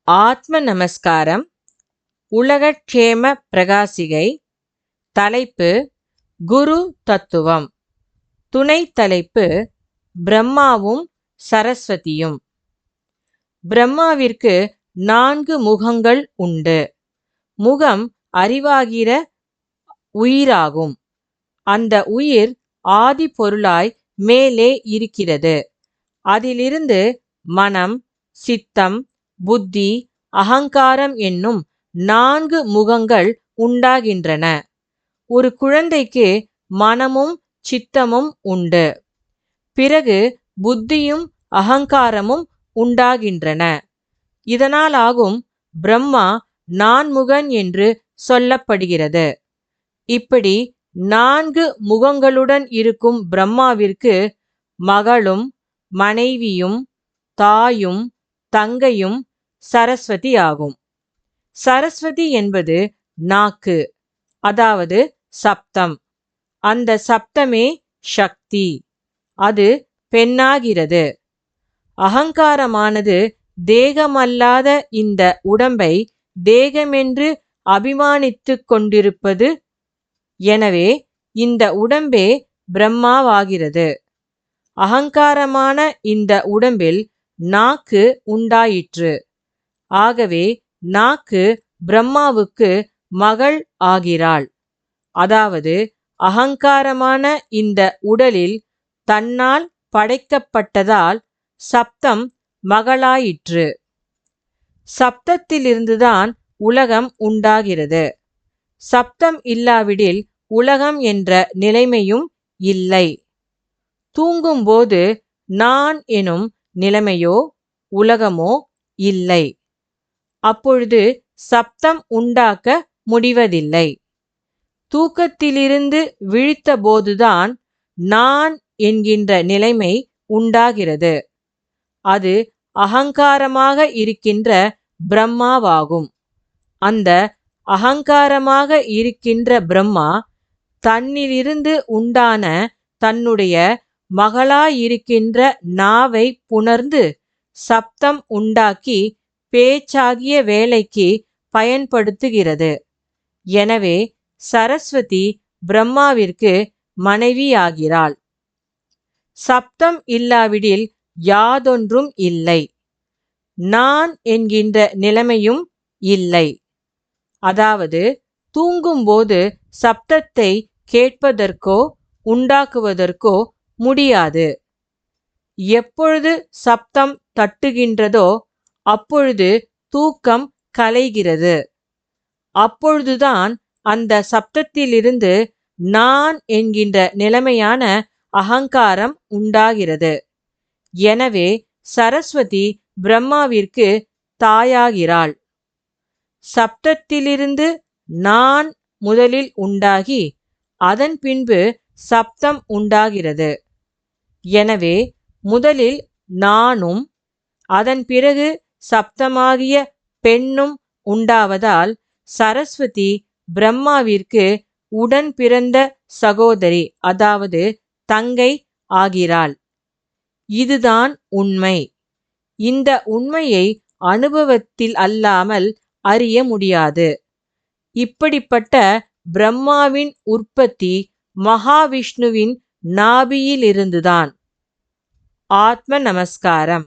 ஆத்ம நமஸ்காரம். உலகக்ஷேம பிரகாசிகை. தலைப்பு குரு தத்துவம். துணை தலைப்பு பிரம்மாவும் சரஸ்வதியும். பிரம்மாவிற்கு 4 முகங்கள் உண்டு. முகம் அறிவாகிற உயிராகும். அந்த உயிர் ஆதி பொருளாய் மேலே இருக்கிறது. அதிலிருந்து மனம், சித்தம், புத்தி, அகங்காரம் என்னும் 4 முகங்கள் உண்டாகின்றன. ஒரு குழந்தைக்கு மனமும் சித்தமும் உண்டு. பிறகு புத்தியும் அகங்காரமும் உண்டாகின்றன. இதனாலாகும் பிரம்மா நான்முகன் என்று சொல்லப்படுகிறது. இப்படி 4 முகங்களுடன் இருக்கும் பிரம்மாவிற்கு மகளும் மனைவியும் தாயும் தங்கையும் சரஸ்வதி ஆகும். சரஸ்வதி என்பது நாக்கு, அதாவது சப்தம். அந்த சப்தமே சக்தி. அது பெண்ணாகிறது. அகங்காரமானது தேகமல்லாத இந்த உடம்பை தேகமென்று அபிமானித்துக் கொண்டிருப்பது. எனவே இந்த உடம்பே பிரம்மாவாகிறது. அகங்காரமான இந்த உடம்பில் நாக்கு உண்டாயிற்று. ஆகவே நாக்கு பிரம்மாவுக்கு மகள் ஆகிறாள். அதாவது அகங்காரமான இந்த உடலில் தன்னால் படைக்கப்பட்டதால் சப்தம் மகளாயிற்று. சப்தத்திலிருந்துதான் உலகம் உண்டாகிறது. சப்தம் இல்லாவிடில் உலகம் என்ற நிலைமையும் இல்லை. தூங்கும்போது நான் எனும் நிலைமையோ உலகமோ இல்லை. அப்பொழுது சப்தம் உண்டாக்க முடிவதில்லை. தூக்கத்திலிருந்து விழித்த போதுதான் நான் என்கின்ற நிலைமை உண்டாகிறது. அது அகங்காரமாக இருக்கின்ற பிரம்மாவாகும். அந்த அகங்காரமாக இருக்கின்ற பிரம்மா தன்னிலிருந்து உண்டான தன்னுடைய மகளாயிருக்கின்ற நாவை புணர்ந்து சப்தம் உண்டாக்கி பேச்சாகிய வேலைக்கு பயன்படுத்துகிறது. எனவே சரஸ்வதி பிரம்மாவிற்கு மனைவியாகிறாள். சப்தம் இல்லாவிடில் யாதொன்றும் இல்லை. நான் என்கின்ற நிலைமையும் இல்லை. அதாவது தூங்கும்போது சப்தத்தை கேட்பதற்கோ உண்டாக்குவதற்கோ முடியாது. எப்பொழுது சப்தம் தட்டுகின்றதோ அப்பொழுது தூக்கம் கலைகிறது. அப்பொழுதுதான் அந்த சப்தத்திலிருந்து நான் என்கின்ற நிலைமையான அகங்காரம் உண்டாகிறது. எனவே சரஸ்வதி பிரம்மாவிற்கு தாயாகிறாள். சப்தத்திலிருந்து நான் முதலில் உண்டாகி அதன் பின்பு சப்தம் உண்டாகிறது. எனவே முதலில் நானும் அதன் பிறகு சப்தமாகிய பெண்ணும் உண்டாவதால் சரஸ்வதி பிரம்மாவிற்கு உடன் பிறந்த சகோதரி, அதாவது தங்கை ஆகிறாள். இதுதான் உண்மை. இந்த உண்மையை அனுபவத்தில் அல்லாமல் அறிய முடியாது. இப்படிப்பட்ட பிரம்மாவின் உற்பத்தி மகாவிஷ்ணுவின் நாபியிலிருந்துதான். ஆத்ம நமஸ்காரம்.